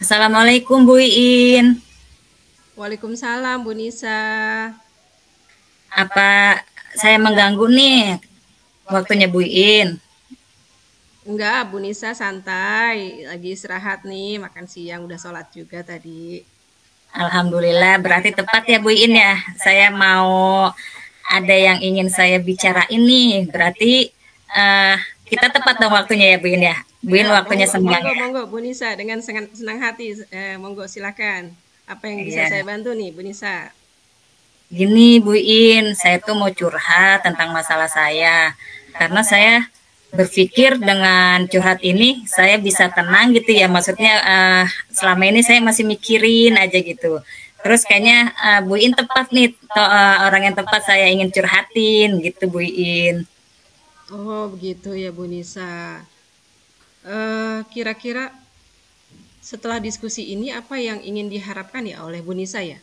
Assalamualaikum Bu Iin. Waalaikumsalam Bu Nisa. Apa saya mengganggu nih waktunya Bu Iin? Enggak, Bu Nisa santai, lagi istirahat nih, makan siang udah sholat juga tadi. Alhamdulillah, berarti tepat ya Bu Iin ya. Saya mau ada yang ingin saya bicarain nih. Berarti eh, kita tepat dong waktunya ya Bu Iin ya. Bu Iin Ya, waktunya monggo, senggang monggo, ya. monggo Bu Nisa dengan senang hati. Monggo silakan. Apa yang bisa saya Iya. bantu nih Bu Nisa? Gini Bu Iin, saya tuh mau curhat tentang masalah saya. Karena saya berpikir dengan curhat ini saya bisa tenang gitu ya. Maksudnya selama ini saya masih mikirin aja gitu. Terus kayaknya Bu Iin tepat nih, orang yang tepat saya ingin curhatin gitu Bu Iin. Oh begitu ya Bu Nisa. Kira-kira setelah diskusi ini apa yang ingin diharapkan ya oleh Bu Nisa ya?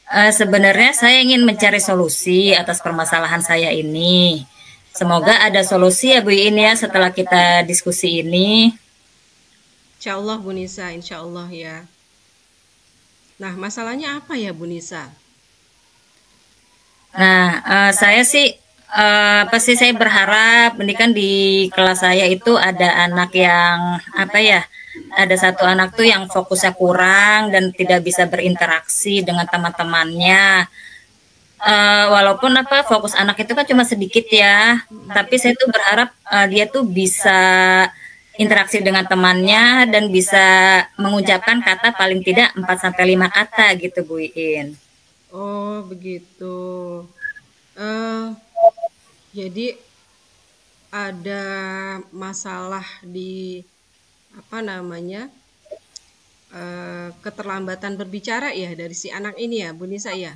Sebenarnya saya ingin mencari solusi atas permasalahan saya ini. Semoga ada solusi ya Bu Iin ya setelah kita diskusi ini. Insya Allah Bu Nisa, insya Allah ya. Nah masalahnya apa ya Bu Nisa? Nah, saya sih apa sih saya berharap ini kan di kelas saya itu ada anak yang apa ya, ada satu anak tuh yang fokusnya kurang dan tidak bisa berinteraksi dengan teman-temannya. Walaupun apa fokus anak itu kan cuma sedikit ya, tapi saya tuh berharap dia tuh bisa interaksi dengan temannya dan bisa mengucapkan kata paling tidak 4 sampai 5 kata gitu Bu Iin. Oh begitu. Eh, jadi ada masalah di apa namanya keterlambatan berbicara ya dari si anak ini ya, Bu Nisa ya.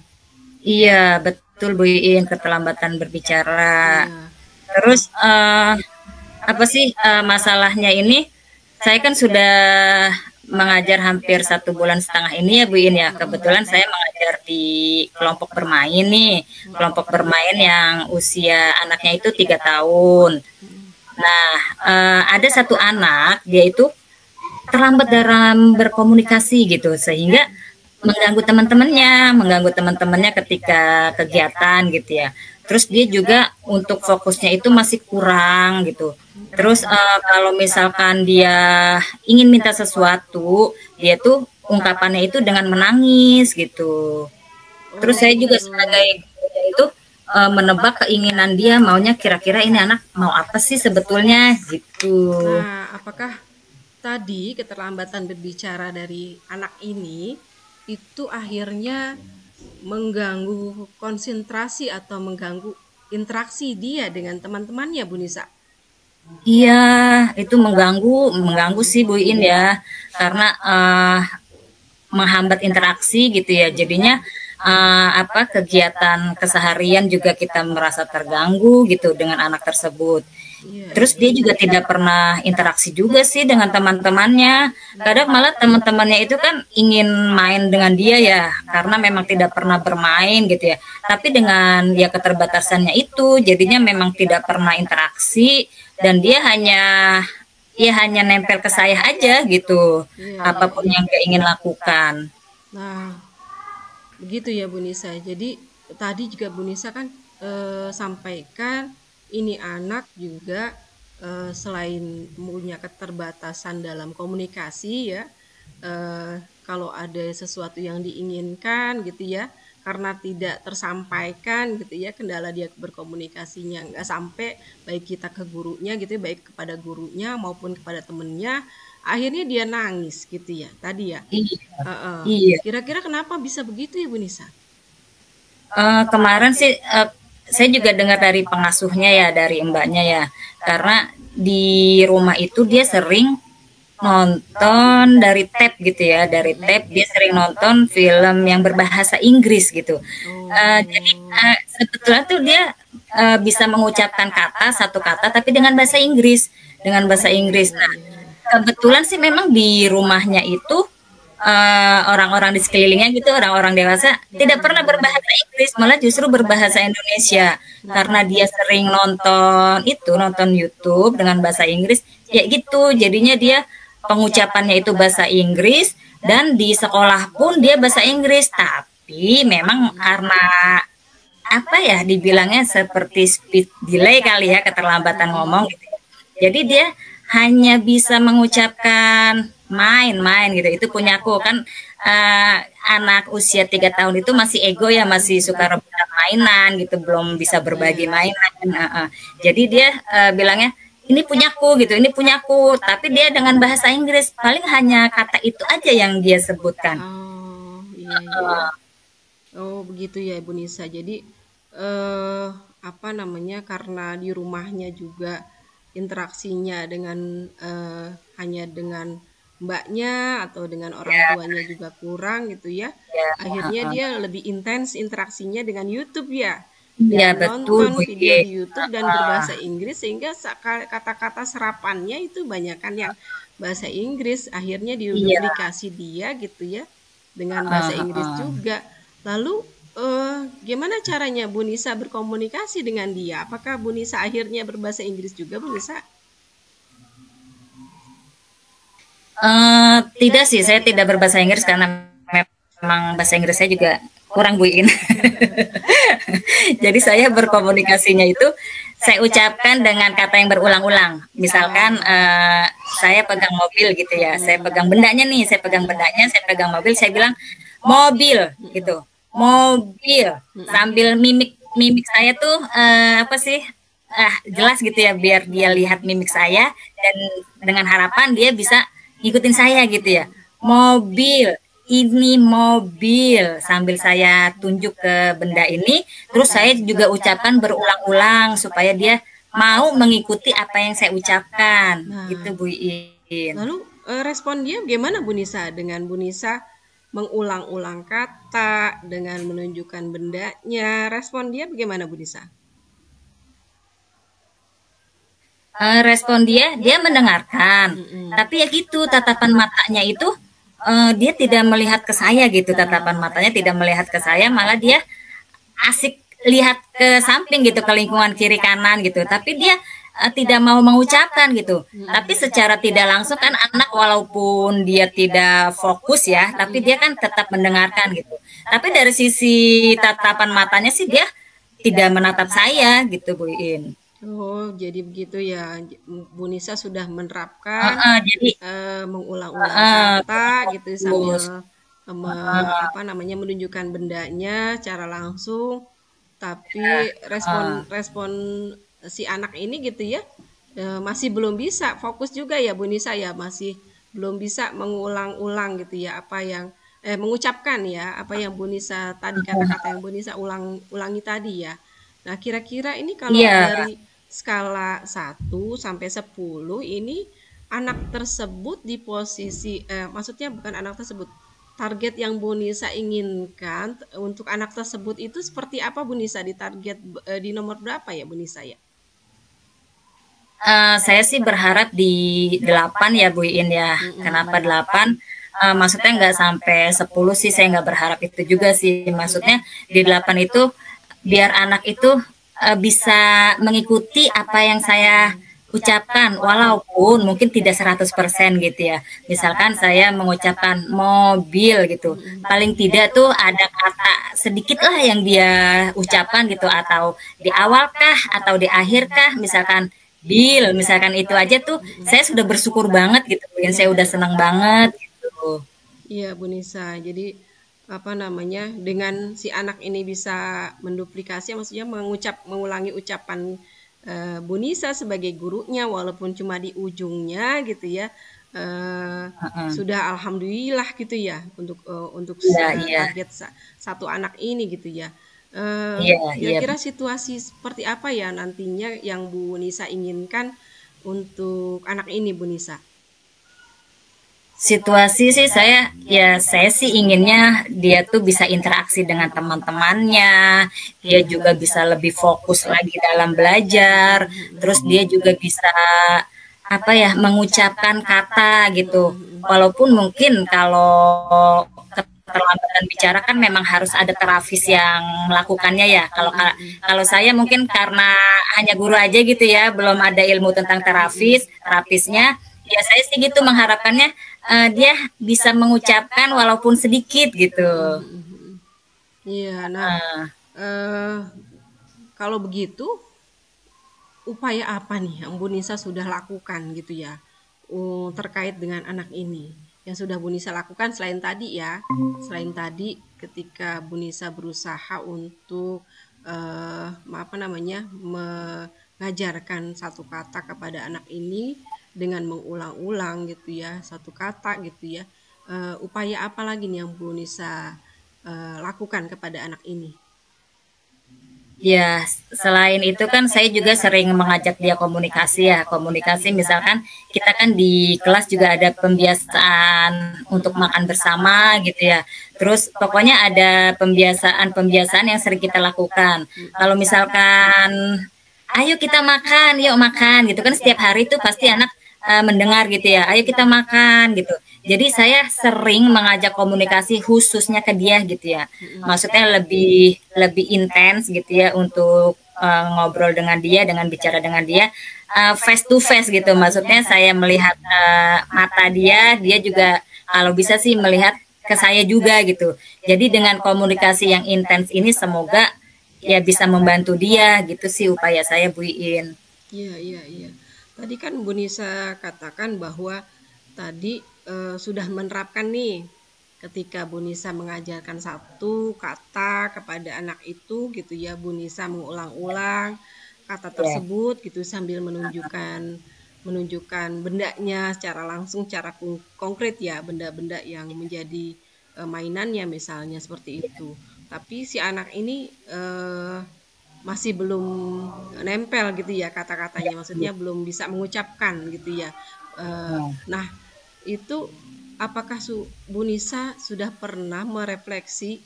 Iya, betul Bu Iin, keterlambatan berbicara. Iya. Terus apa sih masalahnya ini? Saya kan sudah mengajar hampir 1,5 bulan ini ya Bu Iin ya. Kebetulan saya mengajar di kelompok bermain nih, kelompok bermain yang usia anaknya itu 3 tahun. Nah, ada satu anak dia itu terlambat dalam berkomunikasi gitu, sehingga mengganggu teman-temannya ketika kegiatan gitu ya. Terus dia juga untuk fokusnya itu masih kurang gitu. Terus kalau misalkan dia ingin minta sesuatu, dia tuh ungkapannya itu dengan menangis gitu. Terus Oh saya juga gitu. sebagai gurunya itu menebak keinginan dia, maunya kira-kira ini anak mau apa sih sebetulnya gitu. Nah, apakah tadi keterlambatan berbicara dari anak ini itu akhirnya mengganggu konsentrasi atau mengganggu interaksi dia dengan teman-temannya, Bu Nisa? Iya, itu mengganggu sih Bu In ya, karena menghambat interaksi gitu ya. Jadinya apa kegiatan keseharian juga kita merasa terganggu gitu dengan anak tersebut. Iya, Terus iya. dia juga tidak pernah interaksi juga sih dengan teman-temannya. Kadang malah teman-temannya itu kan ingin main dengan dia ya, karena memang tidak pernah bermain gitu ya. Tapi dengan ya keterbatasannya itu, jadinya memang tidak pernah interaksi dan dia hanya nempel ke saya aja gitu. Iya, iya, Apapun iya. yang dia ingin lakukan. Nah, begitu ya Bu Nisa. Jadi tadi juga Bu Nisa kan sampaikan ini anak juga selain punya keterbatasan dalam komunikasi ya, kalau ada sesuatu yang diinginkan gitu ya, karena tidak tersampaikan gitu ya, kendala dia berkomunikasinya nggak sampai baik kita ke gurunya gitu ya, baik kepada gurunya maupun kepada temennya, akhirnya dia nangis gitu ya tadi ya. Iya, Heeh. iya. Kira-kira kenapa bisa begitu ya Bu Nisa? Kemarin sih saya juga dengar dari pengasuhnya ya, dari mbaknya ya. Karena di rumah itu dia sering nonton dari tab gitu ya, dari tab dia sering nonton film yang berbahasa Inggris gitu. Jadi Oh, sebetulnya tuh dia bisa mengucapkan kata satu kata tapi dengan bahasa Inggris, dengan bahasa oh Inggris. iya Nah, iya iya. kebetulan sih memang di rumahnya itu orang-orang di sekelilingnya gitu, orang-orang dewasa tidak pernah Mm-mm. berbahasa Inggris, malah justru berbahasa Indonesia. Karena Mm-mm. dia sering nonton YouTube dengan bahasa Inggris, ya gitu. Jadinya dia pengucapannya itu bahasa Inggris, dan di sekolah pun dia bahasa Inggris. Tapi memang karena apa ya, dibilangnya seperti speed delay kali ya, keterlambatan ngomong gitu. Jadi dia hanya bisa mengucapkan main-main gitu. Itu punyaku kan, anak usia 3 tahun itu masih ego ya, masih suka rebutan mainan gitu, belum bisa berbagi mainan. Jadi dia bilangnya ini punyaku gitu, ini punyaku. Tapi dia dengan bahasa Inggris paling hanya kata itu aja yang dia sebutkan. Oh, iya, iya. Oh, begitu ya Ibu Nisa. Jadi apa namanya, karena di rumahnya juga interaksinya dengan hanya dengan mbaknya atau dengan orang Ya, tuanya juga kurang gitu ya. ya, Akhirnya dia lebih intens interaksinya dengan YouTube ya. ya Dengan betul nonton Bu video Iin. di YouTube dan berbahasa Inggris sehingga kata-kata serapannya itu banyakkan yang bahasa Inggris. Akhirnya Iya. diduplikasi dia gitu ya dengan bahasa Inggris juga. Lalu gimana caranya Bu Nisa berkomunikasi dengan dia? Apakah Bu Nisa akhirnya berbahasa Inggris juga, Bu Nisa? Tidak sih, saya tidak berbahasa Inggris karena memang bahasa Inggris saya juga kurang Bu Iin. Jadi saya berkomunikasinya itu saya ucapkan dengan kata yang berulang-ulang. Misalkan saya pegang mobil gitu ya, saya pegang bendanya nih, saya pegang bendanya, saya pegang mobil, saya bilang mobil gitu, mobil, sambil mimik mimik saya tuh apa sih, jelas gitu ya, biar dia lihat mimik saya, dan dengan harapan dia bisa ngikutin saya gitu ya. Mobil, ini mobil, sambil saya tunjuk ke benda ini, terus saya juga ucapkan berulang-ulang supaya dia mau mengikuti apa yang saya ucapkan Nah, gitu Bu Iin. lalu respon dia bagaimana Bu Nisa dengan Bu Nisa mengulang-ulang kata dengan menunjukkan bendanya? Respon dia bagaimana Bu Nisa? Respon dia mendengarkan, Mm-mm. tapi ya gitu, tatapan matanya itu dia tidak melihat ke saya gitu, tatapan matanya tidak melihat ke saya, malah dia asik lihat ke samping gitu, ke lingkungan kiri kanan gitu, tapi dia tidak mau mengucapkan gitu. Tapi secara tidak langsung kan anak walaupun dia tidak fokus ya, tapi dia kan tetap mendengarkan gitu. Tapi dari sisi tatapan matanya sih dia tidak menatap saya gitu Bu Iin. Oh, jadi begitu ya. Bu Nisa sudah menerapkan Jadi mengulang-ulang kata gitu sambil fokus. apa namanya, menunjukkan bendanya secara langsung, tapi respon-respon si anak ini gitu ya masih belum bisa fokus juga ya Bu Nisa ya, masih belum bisa mengulang-ulang gitu ya apa yang mengucapkan ya apa yang Bu Nisa tadi, kata-kata yang Bu Nisa ulangi tadi ya. Nah, kira-kira ini kalau Iya, dari skala 1 sampai 10 ini anak tersebut di posisi maksudnya bukan anak tersebut, target yang Bu Nisa inginkan untuk anak tersebut itu seperti apa Bu Nisa, di target di nomor berapa ya Bu Nisa ya? saya sih berharap di 8 ya Bu Iin ya. Kenapa 8? Maksudnya nggak sampai 10 sih, saya nggak berharap itu juga sih. Maksudnya di 8 itu biar anak itu bisa mengikuti apa yang saya ucapkan, walaupun mungkin tidak 100% gitu ya. Misalkan saya mengucapkan mobil gitu, paling tidak tuh ada kata sedikit lah yang dia ucapkan gitu, atau di awal kah atau di akhir kah, misalkan bil, misalkan itu aja tuh saya sudah bersyukur banget gitu, saya udah senang banget gitu. Iya Bu Nisa, jadi apa namanya, dengan si anak ini bisa menduplikasi, maksudnya mengulangi ucapan Bu Nisa sebagai gurunya walaupun cuma di ujungnya gitu ya, sudah alhamdulillah gitu ya untuk Iya, iya, target satu anak ini gitu ya. iya, iya. Kira-kira situasi seperti apa ya nantinya yang Bu Nisa inginkan untuk anak ini Bu Nisa? Situasi sih saya sih inginnya dia tuh bisa interaksi dengan teman-temannya, dia juga bisa lebih fokus lagi dalam belajar, terus dia juga bisa apa ya, mengucapkan kata gitu. Walaupun mungkin kalau keterlambatan bicara kan memang harus ada terapis yang melakukannya ya. Kalau saya mungkin karena hanya guru aja gitu ya, belum ada ilmu tentang terapisnya. Ya saya sih gitu mengharapkannya dia bisa mengucapkan walaupun sedikit gitu. Mhm mhm mhm. Iya, nah, Uh, eee, kalau begitu upaya apa nih yang Bu Nisa sudah lakukan gitu ya, terkait dengan anak ini? Yang sudah Bu Nisa lakukan selain tadi ya, selain tadi ketika Bu Nisa berusaha untuk, apa namanya, mengajarkan satu kata kepada anak ini dengan mengulang-ulang gitu ya, satu kata gitu ya, upaya apa lagi nih yang Bu Nisa, lakukan kepada anak ini? Ya, selain itu kan saya juga sering mengajak dia komunikasi ya. Komunikasi misalkan kita kan di kelas juga ada pembiasaan untuk makan bersama gitu ya. Terus pokoknya ada pembiasaan-pembiasaan yang sering kita lakukan. Kalau misalkan ayo kita makan, yuk makan gitu kan setiap hari itu pasti anak mendengar gitu ya. Ayo kita makan gitu. Jadi saya sering mengajak komunikasi khususnya ke dia gitu ya. Mhm. Maksudnya lebih lebih intens gitu ya untuk ngobrol dengan dia, dengan bicara dengan dia face to face gitu. Maksudnya saya melihat mata dia, dia juga kalau bisa sih melihat ke saya juga gitu. Jadi dengan komunikasi yang intens ini semoga ya bisa membantu dia gitu sih upaya saya Bu Iin. Iya, iya, iya. Tadi kan Bu Nisa katakan bahwa tadi sudah menerapkan nih ketika Bu Nisa mengajarkan satu kata kepada anak itu gitu ya, Bu Nisa mengulang-ulang kata Ya, tersebut gitu sambil menunjukkan bendanya secara langsung, secara konkret ya, benda-benda yang menjadi mainannya misalnya seperti itu. Tapi si anak ini masih belum nempel gitu ya kata-katanya, maksudnya belum bisa mengucapkan gitu ya. Nah, itu apakah Bu Nisa sudah pernah merefleksi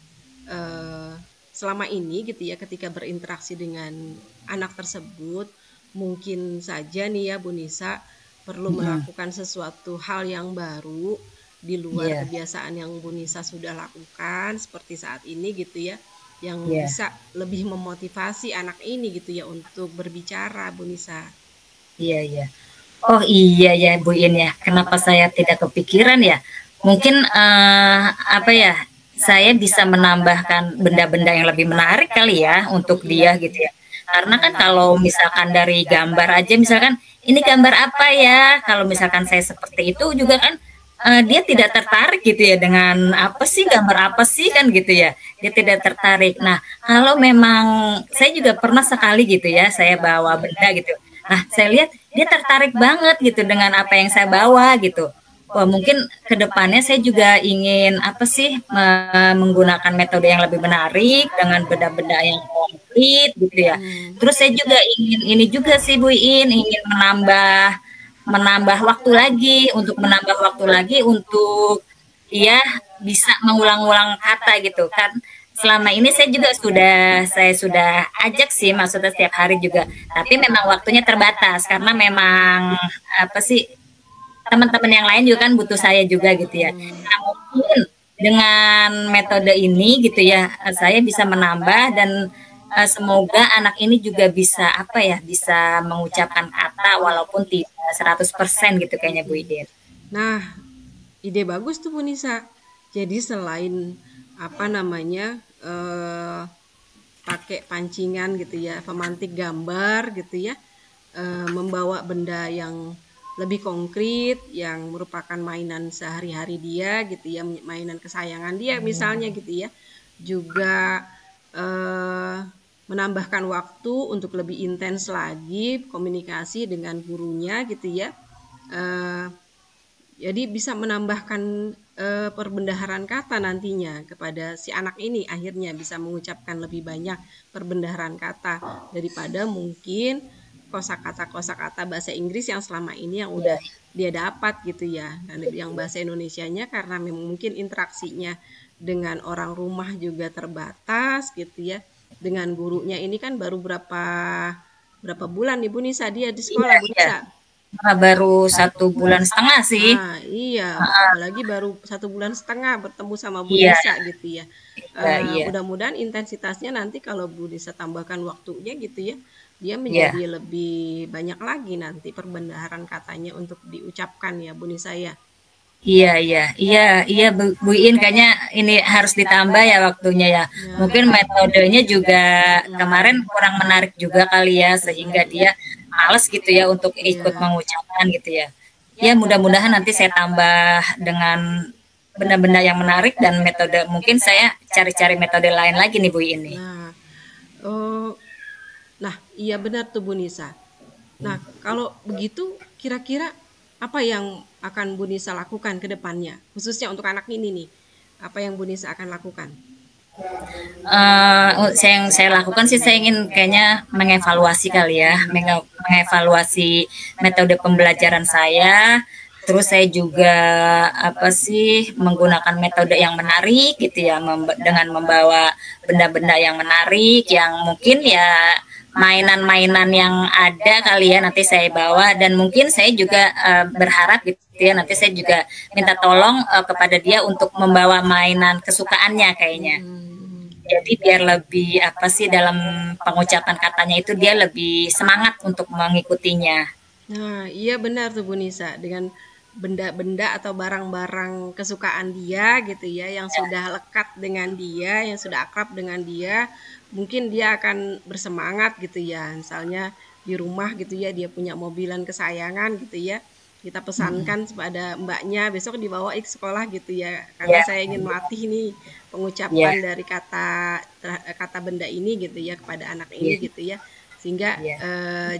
eh, selama ini gitu ya ketika berinteraksi dengan anak tersebut, mungkin saja nih ya Bu Nisa perlu melakukan sesuatu hal yang baru di luar iya, kebiasaan yang Bu Nisa sudah lakukan seperti saat ini gitu ya, yang iya, bisa lebih memotivasi anak ini gitu ya untuk berbicara Bu Nisa. iya, iya. Oh iya ya Bu In ya, kenapa saya tidak kepikiran ya? Mungkin apa ya? Saya bisa menambahkan benda-benda yang lebih menarik kali ya untuk Mm-mm. dia gitu ya. Karena kan kalau misalkan dari gambar aja, misalkan ini gambar apa ya? Kalau misalkan saya seperti itu juga kan dia tidak tertarik gitu ya dengan apa sih gambar apa sih kan gitu ya. Dia tidak tertarik. Nah, kalau memang saya juga pernah sekali gitu ya, saya bawa benda gitu. Nah, saya lihat dia tertarik banget gitu dengan apa yang saya bawa gitu. Wah, mungkin kedepannya saya juga ingin apa sih menggunakan metode yang lebih menarik dengan benda-benda yang komplit gitu ya. Mm-mm. Terus saya juga ingin ini juga sih Bu In, ingin menambah menambah waktu lagi untuk menambah waktu lagi untuk dia bisa mengulang-ulang kata gitu kan. Selama ini saya sudah ajak sih maksudnya setiap hari juga, tapi memang waktunya terbatas karena memang apa sih teman-teman yang lain juga kan butuh saya juga gitu ya. Mm. Nah, mungkin dengan metode ini gitu ya, saya bisa menambah dan semoga anak ini juga bisa apa ya, bisa mengucapkan kata walaupun tidak 100% gitu kayaknya Bu Mm-mm. Idin. Nah, ide bagus tuh Bu Nisa. Jadi selain apa namanya pakai pancingan gitu ya, pemantik gambar gitu ya, membawa benda yang lebih konkret yang merupakan mainan sehari-hari dia gitu ya, mainan kesayangan dia misalnya gitu ya. Juga eh, menambahkan waktu untuk lebih intens lagi komunikasi dengan gurunya gitu ya. Eh, jadi bisa menambahkan perbendaharaan kata nantinya kepada si anak ini, akhirnya bisa mengucapkan lebih banyak perbendaharaan kata daripada mungkin kosakata-kosakata bahasa Inggris yang selama ini yang Ya, udah dia dapat gitu ya. Dan yang bahasa Indonesianya karena memang mungkin interaksinya dengan orang rumah juga terbatas gitu ya. Dengan gurunya ini kan baru berapa berapa bulan Ibu Nisa dia di iya, sekolah Bu iya. Nisa. Baru 1,5 bulan sih. Ah, iya, apalagi baru 1 bulan setengah bertemu sama Bu Iya, Nisa gitu ya. iya, iya. Mudah-mudahan intensitasnya nanti kalau Bu Nisa tambahkan waktunya gitu ya, dia Iya. menjadi lebih banyak lagi nanti perbendaharaan katanya untuk diucapkan ya Bu Nisa ya. Iya, iya, iya, iya, Bu Iin, kayaknya ini harus ditambah ya waktunya ya. Ya, Mungkin metodenya juga kemarin mm-mm, kurang menarik juga kali ya, sehingga mm-mm, dia males gitu ya untuk ikut ya. mengucapkan gitu ya. Ya mudah-mudahan nanti saya tambah dengan benda-benda yang menarik dan metode. Mungkin saya cari-cari metode lain lagi nih Bu Iin nih. Nah, oh, nah iya benar tuh Bu Nisa. Nah, kalau begitu kira-kira apa yang akan Bu Nisa lakukan ke depannya, khususnya untuk anak ini nih? Apa yang Bu Nisa akan lakukan? Yang saya lakukan sih saya ingin kayaknya mengevaluasi kali ya, Hmm, mengevaluasi metode pembelajaran saya. Terus saya juga apa sih menggunakan metode yang menarik gitu ya, dengan membawa benda-benda yang menarik yang mungkin ya mainan-mainan yang ada kali ya nanti saya bawa, dan mungkin saya juga berharap gitu ya nanti saya juga minta tolong kepada dia untuk membawa mainan kesukaannya kayaknya. hmm. Jadi biar lebih apa sih dalam pengucapan katanya itu dia lebih semangat untuk mengikutinya. Nah, iya benar tuh Bu Nisa, dengan benda-benda atau barang-barang kesukaan dia gitu ya, yang sudah lekat dengan dia, yang sudah akrab dengan dia, mungkin dia akan bersemangat gitu ya. Misalnya di rumah gitu ya, dia punya mobilan kesayangan gitu ya. Kita Hmm. pesankan kepada mbaknya besok dibawa ke sekolah gitu ya, karena Ya, saya ingin melatih nih ya, pengucapan dari kata benda ini gitu ya kepada anak ini ya, gitu ya, sehingga ya,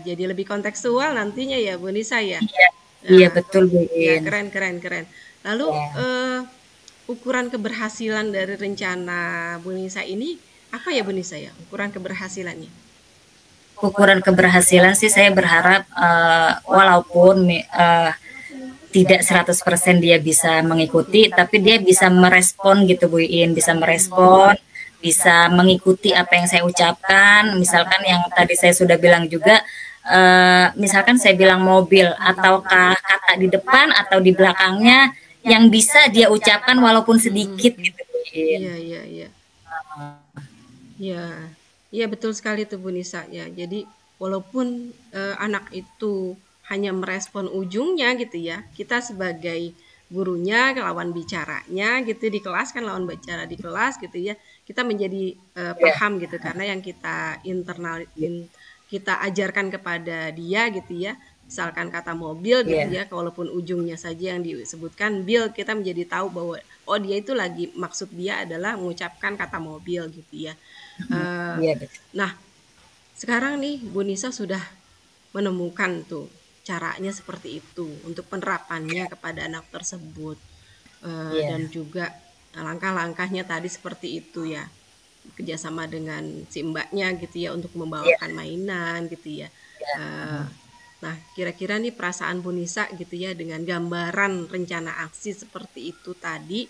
jadi lebih kontekstual nantinya ya Bu Nisa ya. iya, iya Nah, betul Bu ya In. keren keren keren. Lalu Ya. ukuran keberhasilan dari rencana Bu Nisa ini apa ya Bu Nisa ya? Ukuran keberhasilannya. Ukuran keberhasilan sih saya berharap walaupun tidak 100% dia bisa mengikuti, tapi dia bisa merespon gitu Bu In, bisa Hmm, merespon, bisa mengikuti apa yang saya ucapkan. Misalkan yang tadi saya sudah bilang juga, misalkan saya bilang mobil, ataukah kata di depan atau di belakangnya yang bisa dia ucapkan walaupun hmm, sedikit hmm. gitu Bu In. Iya iya iya. Iya, iya betul sekali tuh Bu Nisa ya. Jadi walaupun anak itu hanya merespon ujungnya gitu ya, kita sebagai gurunya, lawan bicaranya gitu di kelas kan lawan bicara di kelas gitu ya, kita menjadi Ya, paham gitu karena yang kita kita ajarkan kepada dia gitu ya. Misalkan kata mobil gitu ya, ya, walaupun ujungnya saja yang disebutkan bil, kita menjadi tahu bahwa oh dia itu lagi maksud dia adalah mengucapkan kata mobil gitu ya. Eh, ya, betul. nah, sekarang nih Bu Nisa sudah menemukan tuh caranya seperti itu untuk penerapannya kepada anak tersebut. Dan Ya, juga langkah-langkahnya tadi seperti itu ya, kerjasama dengan si mbaknya gitu ya untuk ya, membawakan mainan gitu ya. Eh, nah, kira-kira nih perasaan Bu Nisa gitu ya dengan gambaran rencana aksi seperti itu tadi,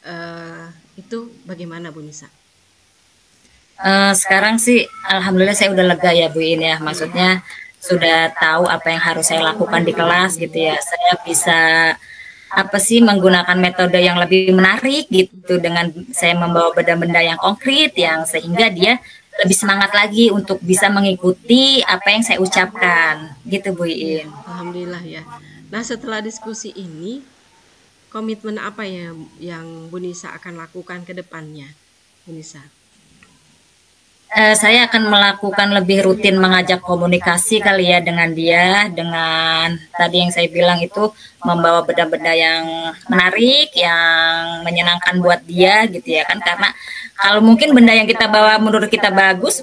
eh, itu bagaimana Bu Nisa? Sekarang sih alhamdulillah saya udah lega ya Bu In ya. Hmm, Maksudnya sudah tahu apa yang harus saya lakukan di kelas gitu ya. Saya bisa apa sih menggunakan metode yang lebih menarik gitu dengan saya membawa benda-benda yang konkret yang sehingga dia lebih semangat lagi untuk bisa mengikuti apa yang saya ucapkan gitu Bu iya, In. alhamdulillah ya. Nah, setelah diskusi ini, komitmen apa ya yang Bu Nisa akan lakukan ke depannya, Bu Nisa? Saya akan melakukan lebih rutin mengajak komunikasi kali ya dengan dia, dengan tadi yang saya bilang itu membawa benda-benda yang menarik, yang menyenangkan buat dia gitu ya kan, karena kalau mungkin benda yang kita bawa menurut kita bagus,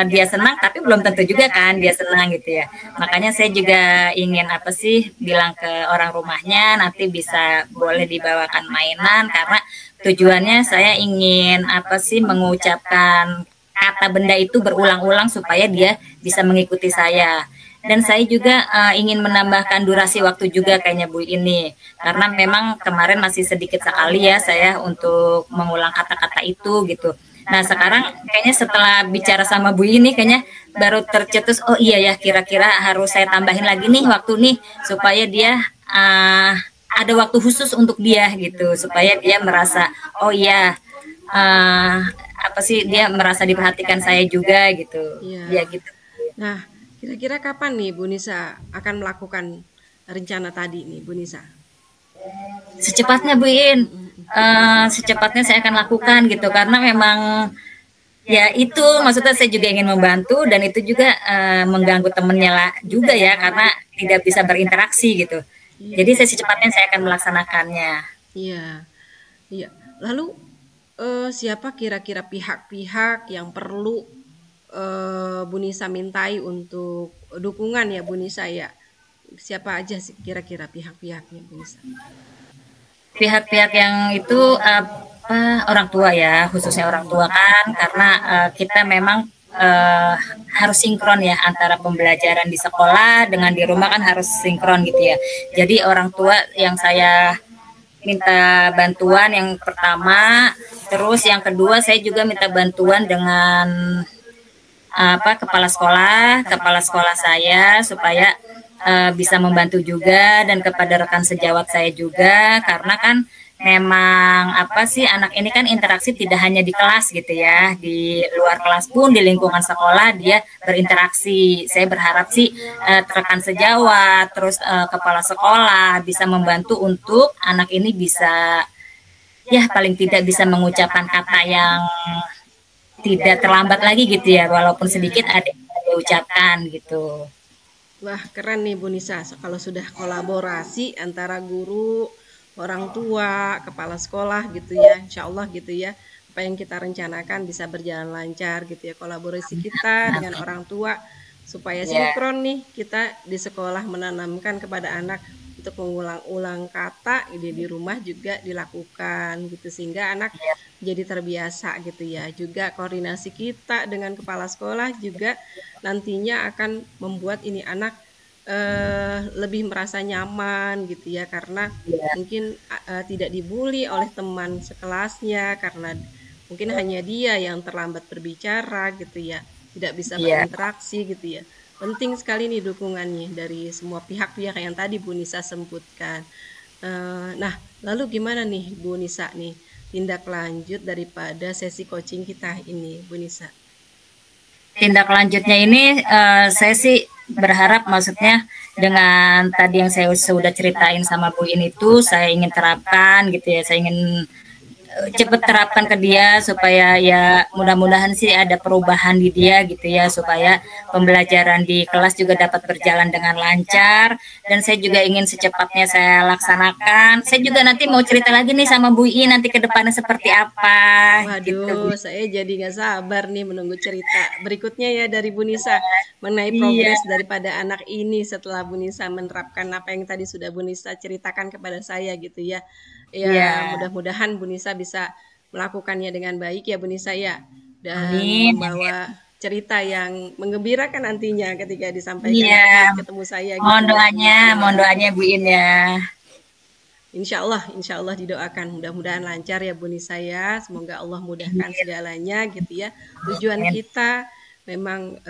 dia senang, tapi belum tentu juga kan dia senang gitu ya. Makanya saya juga ingin apa sih bilang ke orang rumahnya nanti bisa boleh dibawakan mainan, karena tujuannya saya ingin apa sih mengucapkan kata benda itu berulang-ulang supaya dia bisa mengikuti saya. Dan saya juga ingin menambahkan durasi waktu juga kayaknya Bu ini. Karena memang kemarin masih sedikit sekali ya saya untuk mengulang kata-kata itu gitu. Nah sekarang kayaknya setelah bicara sama Bu ini kayaknya baru tercetus, oh iya ya kira-kira harus saya tambahin lagi nih waktu nih supaya dia ada waktu khusus untuk dia gitu. Supaya dia merasa, oh iya uh, apa sih dia merasa diperhatikan saya juga gitu, Iya, ya gitu. Nah, kira-kira kapan nih Bu Nisa akan melakukan rencana tadi nih Bu Nisa? Secepatnya Bu In, Mm-mm. secepatnya saya akan lakukan gitu karena memang ya itu maksudnya saya juga ingin membantu dan itu juga mengganggu temennya lah juga ya karena tidak bisa berinteraksi gitu. Iya, Jadi saya secepatnya saya akan melaksanakannya. iya, iya. Lalu siapa kira-kira pihak-pihak yang perlu Bu Nisa mintai untuk dukungan ya Bu Nisa ya? Siapa aja sih kira-kira pihak-pihaknya Bu Nisa? Pihak-pihak yang itu apa orang tua ya khususnya orang tua kan karena kita memang uh, harus sinkron ya antara pembelajaran di sekolah dengan di rumah kan harus sinkron gitu ya. Jadi orang tua yang saya minta bantuan yang pertama, terus yang kedua saya juga minta bantuan dengan apa kepala sekolah saya supaya bisa membantu juga dan kepada rekan sejawat saya juga karena kan memang apa sih anak ini kan interaksi tidak hanya di kelas gitu ya di luar kelas pun di lingkungan sekolah dia berinteraksi. Saya berharap sih rekan sejawat terus kepala sekolah bisa membantu untuk anak ini bisa ya paling tidak bisa mengucapkan kata yang tidak terlambat lagi gitu ya walaupun sedikit Ya. ada yang diucapkan gitu. Wah, keren nih Bu Nisa. Kalau sudah kolaborasi antara guru, orang tua, kepala sekolah gitu ya, insya Allah gitu ya. Apa yang kita rencanakan bisa berjalan lancar gitu ya. Kolaborasi kita dengan orang tua supaya Ya, sinkron nih kita di sekolah menanamkan kepada anak untuk mengulang-ulang kata di rumah juga dilakukan gitu sehingga anak ya, jadi terbiasa gitu ya. Juga koordinasi kita dengan kepala sekolah juga nantinya akan membuat ini anak lebih merasa nyaman gitu ya karena ya, mungkin tidak dibully oleh teman sekelasnya karena mungkin hanya dia yang terlambat berbicara gitu ya, tidak bisa ya. berinteraksi gitu ya. Penting sekali nih dukungannya dari semua pihak-pihak yang tadi Bu Nisa sebutkan. Nah, lalu gimana nih Bu Nisa nih tindak lanjut daripada sesi coaching kita ini Bu Nisa? Tindak lanjutnya ini saya sih berharap maksudnya dengan tadi yang saya sudah ceritain sama Bu ini itu saya ingin terapkan gitu ya. Saya ingin cepet terapkan ke dia supaya ya mudah-mudahan sih ada perubahan di dia gitu ya supaya pembelajaran di kelas juga dapat berjalan dengan lancar dan saya juga ingin secepatnya saya laksanakan. Saya juga nanti mau cerita lagi nih sama Bu I nanti ke depannya seperti apa gitu Bu. Waduh, saya jadi nggak sabar nih menunggu cerita berikutnya ya dari Bu Nisa mengenai Iya, progres daripada anak ini setelah Bu Nisa menerapkan apa yang tadi sudah Bu Nisa ceritakan kepada saya gitu ya. Ya, iya. mudah-mudahan Bu Nisa bisa melakukannya dengan baik ya Bu Nisa ya dan Amin. membawa cerita yang menggembirakan nantinya ketika disampaikan Iya, lagi ketemu saya gitu ya. mohon Iya. doanya Bu In ya. Insya Allah didoakan mudah-mudahan lancar ya Bu Nisa ya. Semoga Allah mudahkan segalanya gitu ya. Tujuan Amin. kita memang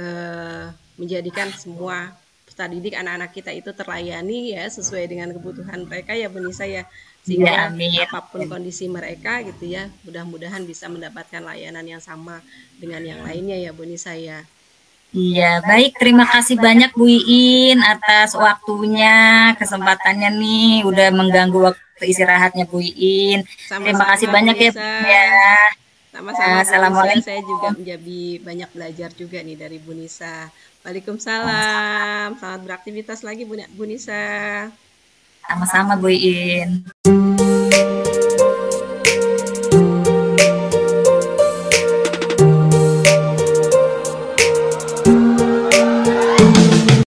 menjadikan semua peserta didik anak-anak kita itu terlayani ya sesuai dengan kebutuhan mereka ya Bu Nisa ya. Iya, Sehingga amin. apapun kondisi mereka gitu ya, mudah-mudahan bisa mendapatkan layanan yang sama dengan yang lainnya ya Bu Nisa ya. Iya, baik. Terima kasih banyak Bu Iin atas waktunya, kesempatannya nih, udah mengganggu waktu istirahatnya Bu Iin. Terima kasih Sama-sama Bu banyak ya Bu Nisa. Iin ya. Sama-sama Bu Nisa, saya juga Assalamualaikum. menjadi banyak belajar juga nih dari Bu Nisa. Waalaikumsalam. Selamat beraktivitas lagi Bu Nisa. Sama-sama Bu Iin.